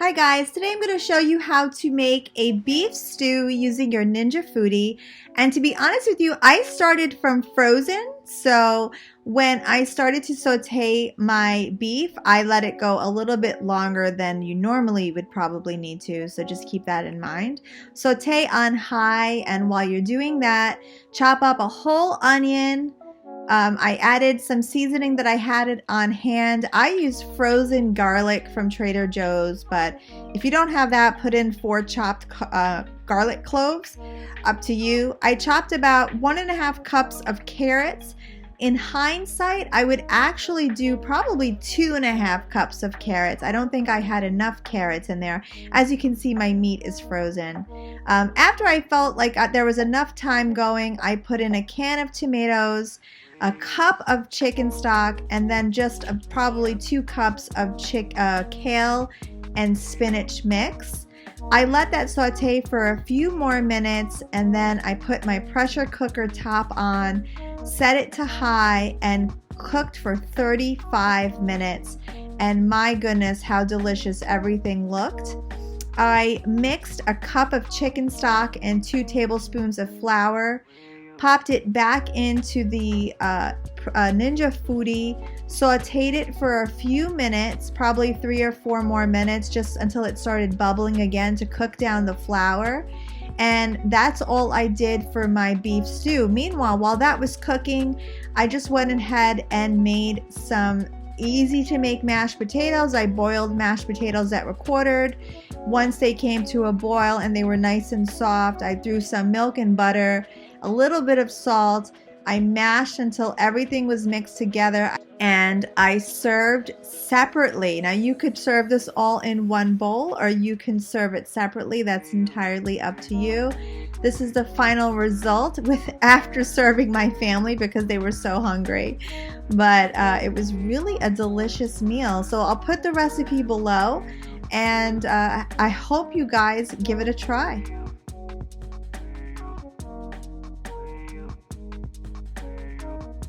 Hi guys, today I'm going to show you how to make a beef stew using your Ninja Foodi. And to be honest with you, I started from frozen. So when I started to saute my beef, I let it go a little bit longer than you normally would probably need to. So just keep that in mind. Saute on high, and while you're doing that, chop up a whole onion. I added some seasoning that I had it on hand. I use frozen garlic from Trader Joe's, but if you don't have that, put in 4 chopped garlic cloves, up to you. I chopped about 1.5 cups of carrots. In hindsight, I would actually do probably 2.5 cups of carrots. I don't think I had enough carrots in there. As you can see, my meat is frozen. After I felt like there was enough time going, I put in a can of tomatoes, a cup of chicken stock, and then just probably 2 cups of kale and spinach mix. I let that saute for a few more minutes, and then I put my pressure cooker top on, set it to high, and cooked for 35 minutes. And my goodness, how delicious everything looked. I mixed a cup of chicken stock and 2 tablespoons of flour, popped it back into the Ninja Foodi, sauteed it for a few minutes, probably 3 or 4 more minutes, just until it started bubbling again to cook down the flour. And that's all I did for my beef stew. Meanwhile, while that was cooking, I just went ahead and made some easy to make mashed potatoes. I boiled mashed potatoes that were quartered. Once they came to a boil and they were nice and soft, I threw some milk and butter, a little bit of salt. I mashed until everything was mixed together, and I served separately. Now you could serve this all in one bowl, or you can serve it separately. That's entirely up to you. This is the final result after serving my family because they were so hungry. But it was really a delicious meal. So I'll put the recipe below, and I hope you guys give it a try.